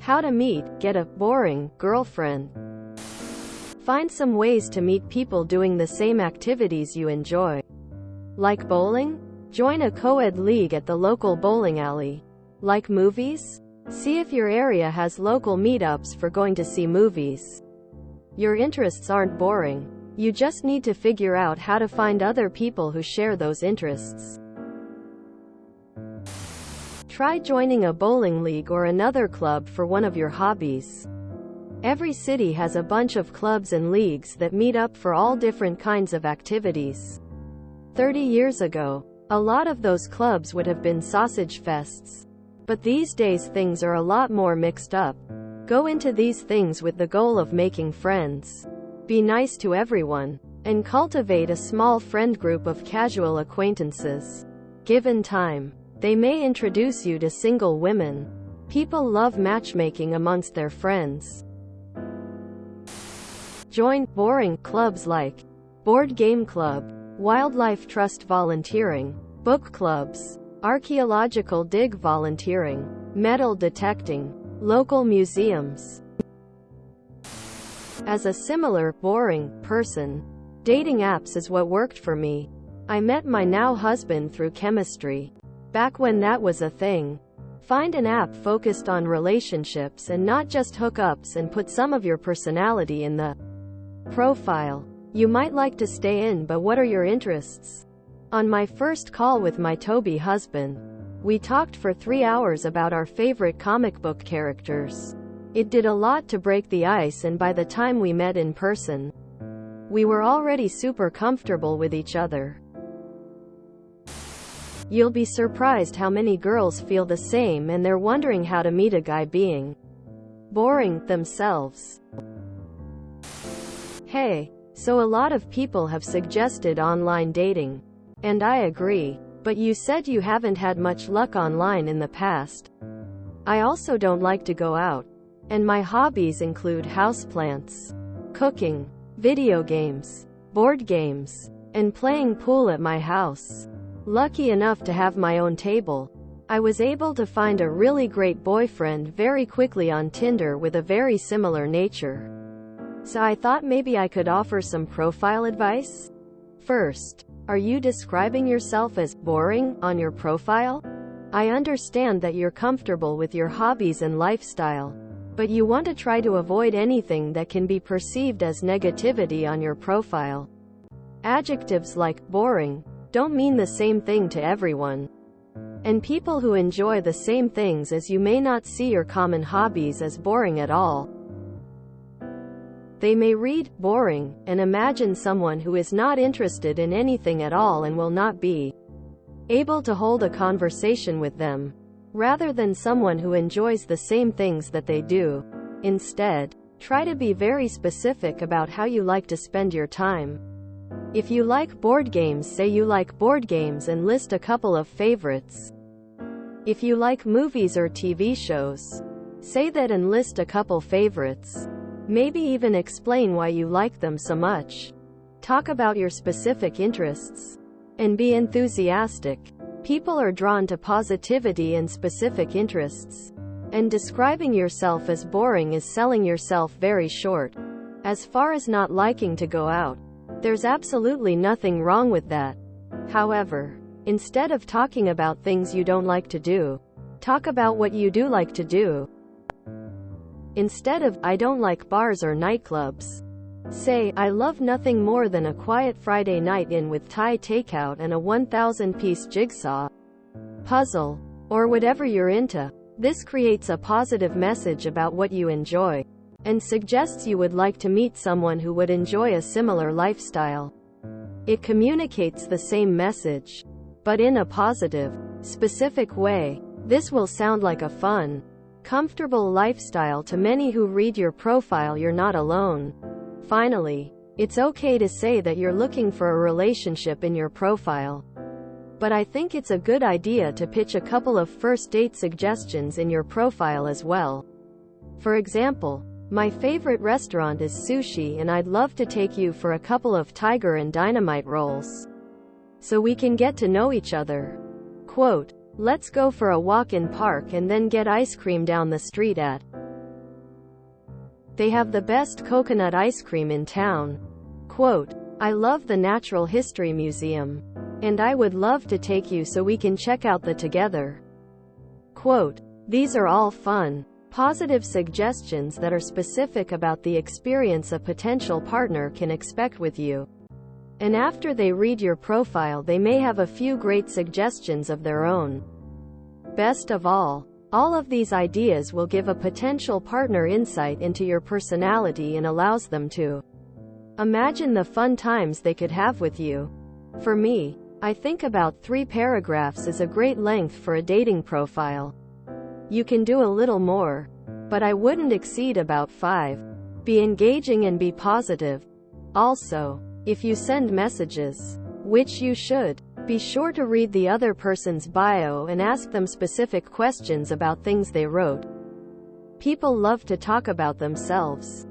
How to get a boring girlfriend. Find some ways to meet people doing the same activities you enjoy. Like bowling? Join a co-ed league at the local bowling alley. Like movies? See if your area has local meetups for going to see movies. Your interests aren't boring. You just need to figure out how to find other people who share those interests. Try joining a bowling league or another club for one of your hobbies. Every city has a bunch of clubs and leagues that meet up for all different kinds of activities. 30 years ago, a lot of those clubs would have been sausage fests. But these days things are a lot more mixed up. Go into these things with the goal of making friends. Be nice to everyone, and cultivate a small friend group of casual acquaintances. Given time, they may introduce you to single women. People love matchmaking amongst their friends. Join boring clubs like Board Game Club, Wildlife Trust volunteering, book clubs, archaeological dig volunteering, metal detecting, local museums. As a similar boring person, dating apps is what worked for me. I met my now husband through chemistry. Back when that was a thing. Find an app focused on relationships and not just hookups, and put some of your personality in the profile. You might like to stay in, but what are your interests? On my first call with my to-be husband, we talked for 3 hours about our favorite comic book characters. It did a lot to break the ice, and by the time we met in person, we were already super comfortable with each other. You'll be surprised how many girls feel the same, and they're wondering how to meet a guy being boring themselves. Hey, so a lot of people have suggested online dating. And I agree. But you said you haven't had much luck online in the past. I also don't like to go out. And my hobbies include houseplants, cooking, video games, board games, and playing pool at my house. Lucky enough to have my own table, I was able to find a really great boyfriend very quickly on Tinder with a very similar nature. So I thought maybe I could offer some profile advice. First, are you describing yourself as boring on your profile? I understand that you're comfortable with your hobbies and lifestyle, but you want to try to avoid anything that can be perceived as negativity on your profile. Adjectives like boring don't mean the same thing to everyone. And people who enjoy the same things as you may not see your common hobbies as boring at all. They may read boring and imagine someone who is not interested in anything at all and will not be able to hold a conversation with them, rather than someone who enjoys the same things that they do. Instead, try to be very specific about how you like to spend your time. If you like board games, say you like board games and list a couple of favorites. If you like movies or TV shows, say that and list a couple favorites. Maybe even explain why you like them so much. Talk about your specific interests. And be enthusiastic. People are drawn to positivity and specific interests. And describing yourself as boring is selling yourself very short. As far as not liking to go out, there's absolutely nothing wrong with that. However, instead of talking about things you don't like to do, talk about what you do like to do. Instead of, I don't like bars or nightclubs, say, I love nothing more than a quiet Friday night in with Thai takeout and a 1,000-piece jigsaw puzzle, or whatever you're into. This creates a positive message about what you enjoy, and suggests you would like to meet someone who would enjoy a similar lifestyle. It communicates the same message, but in a positive, specific way. This will sound like a fun, comfortable lifestyle to many who read your profile. You're not alone. Finally, it's okay to say that you're looking for a relationship in your profile. But I think it's a good idea to pitch a couple of first date suggestions in your profile as well. For example, my favorite restaurant is sushi and I'd love to take you for a couple of tiger and dynamite rolls, so we can get to know each other. Quote, let's go for a walk in park and then get ice cream down the street at They have the best coconut ice cream in town. Quote, I love the Natural History Museum. And I would love to take you so we can check out the together. Quote, these are all fun, positive suggestions that are specific about the experience a potential partner can expect with you. And after they read your profile, they may have a few great suggestions of their own. Best of all of these ideas will give a potential partner insight into your personality and allows them to imagine the fun times they could have with you. For me, I think about 3 paragraphs is a great length for a dating profile. You can do a little more, but I wouldn't exceed about 5. Be engaging and be positive. Also, if you send messages, which you should, be sure to read the other person's bio and ask them specific questions about things they wrote. People love to talk about themselves.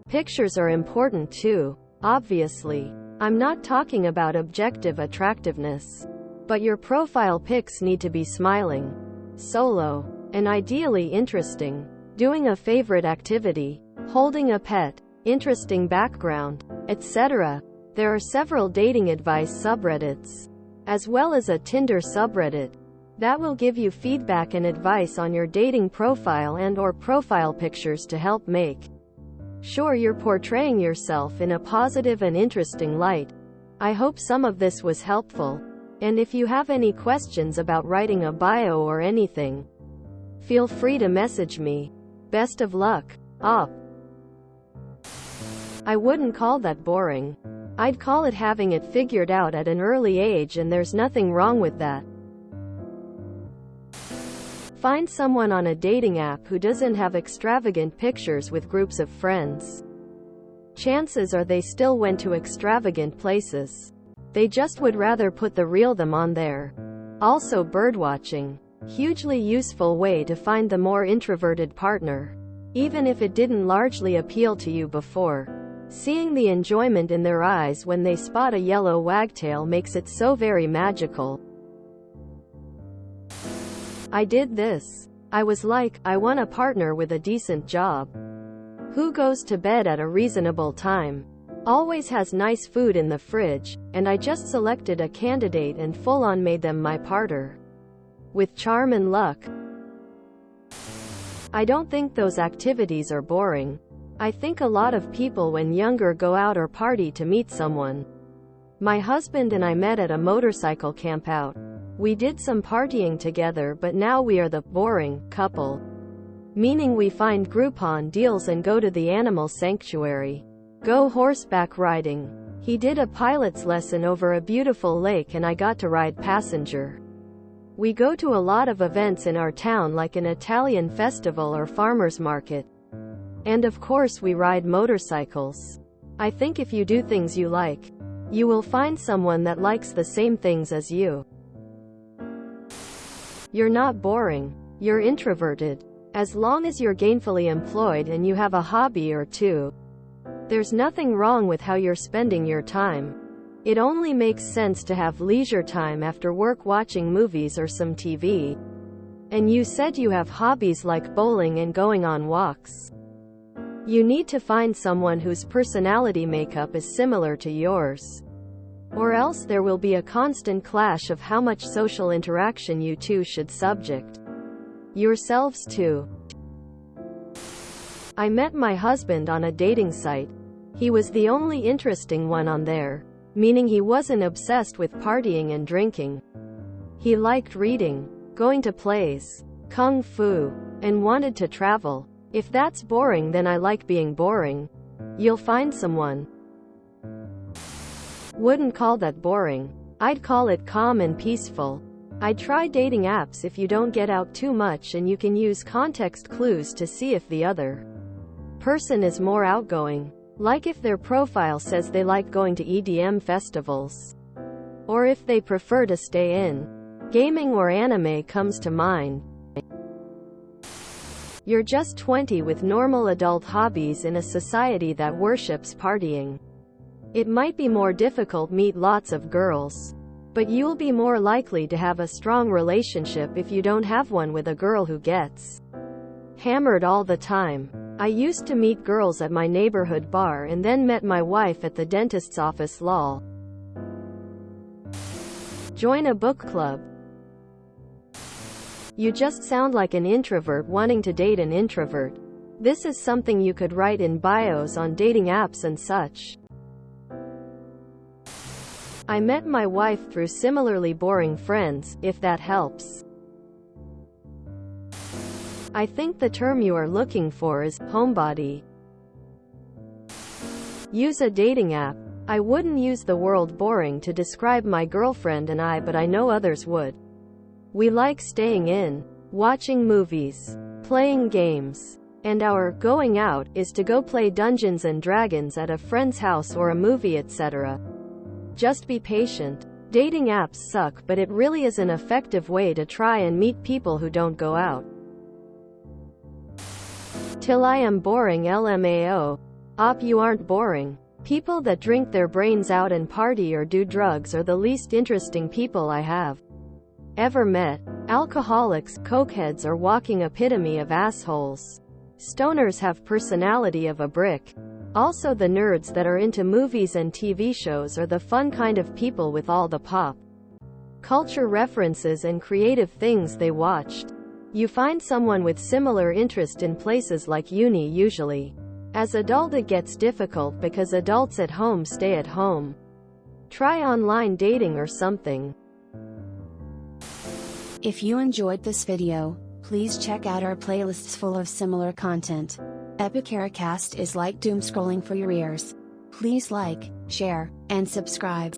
Pictures are important too, obviously. I'm not talking about objective attractiveness. But your profile pics need to be smiling, solo, and ideally interesting. Doing a favorite activity, holding a pet, interesting background, etc. There are several dating advice subreddits, as well as a Tinder subreddit, that will give you feedback and advice on your dating profile and/or profile pictures to help make sure you're portraying yourself in a positive and interesting light. I hope some of this was helpful. And if you have any questions about writing a bio or anything, feel free to message me. Best of luck. Op. I wouldn't call that boring. I'd call it having it figured out at an early age, and there's nothing wrong with that. Find someone on a dating app who doesn't have extravagant pictures with groups of friends. Chances are they still went to extravagant places. They just would rather put the real them on there. Also, birdwatching. Hugely useful way to find the more introverted partner. Even if it didn't largely appeal to you before. Seeing the enjoyment in their eyes when they spot a yellow wagtail makes it so very magical. I did this. I was like, I want a partner with a decent job. Who goes to bed at a reasonable time. Always has nice food in the fridge, and I just selected a candidate and full-on made them my partner. With charm and luck. I don't think those activities are boring. I think a lot of people when younger go out or party to meet someone. My husband and I met at a motorcycle campout. We did some partying together, but now we are the boring couple. Meaning we find Groupon deals and go to the animal sanctuary. Go horseback riding. He did a pilot's lesson over a beautiful lake and I got to ride passenger. We go to a lot of events in our town like an Italian festival or farmer's market. And of course we ride motorcycles. I think if you do things you like, you will find someone that likes the same things as you. You're not boring. You're introverted. As long as you're gainfully employed and you have a hobby or two. There's nothing wrong with how you're spending your time. It only makes sense to have leisure time after work watching movies or some TV. And you said you have hobbies like bowling and going on walks. You need to find someone whose personality makeup is similar to yours. Or else there will be a constant clash of how much social interaction you two should subject yourselves to. I met my husband on a dating site. He was the only interesting one on there, meaning he wasn't obsessed with partying and drinking. He liked reading, going to plays, kung fu, and wanted to travel. If that's boring, then I like being boring. You'll find someone. Wouldn't call that boring. I'd call it calm and peaceful. I'd try dating apps if you don't get out too much and you can use context clues to see if the other person is more outgoing. Like if their profile says they like going to EDM festivals. Or if they prefer to stay in. Gaming or anime comes to mind. You're just 20 with normal adult hobbies in a society that worships partying. It might be more difficult to meet lots of girls. But you'll be more likely to have a strong relationship if you don't have one with a girl who gets hammered all the time. I used to meet girls at my neighborhood bar and then met my wife at the dentist's office. Lol. Join a book club. You just sound like an introvert wanting to date an introvert. This is something you could write in bios on dating apps and such. I met my wife through similarly boring friends, if that helps. I think the term you are looking for is homebody. Use a dating app. I wouldn't use the word boring to describe my girlfriend and I, but I know others would. We like staying in, watching movies, playing games, and our going out is to go play Dungeons and Dragons at a friend's house or a movie, etc. Just be patient. Dating apps suck, but it really is an effective way to try and meet people who don't go out. Till I am boring. LMAO. Op, you aren't boring. People that drink their brains out and party or do drugs are the least interesting people I have ever met. Alcoholics, cokeheads are walking epitome of assholes. Stoners have personality of a brick. Also, the nerds that are into movies and TV shows are the fun kind of people with all the pop culture references and creative things they watched. You find someone with similar interest in places like uni usually. As adult it gets difficult because adults at home stay at home. Try online dating or something. If you enjoyed this video, please check out our playlists full of similar content. Epic Haircast is like doom scrolling for your ears. Please like, share, and subscribe.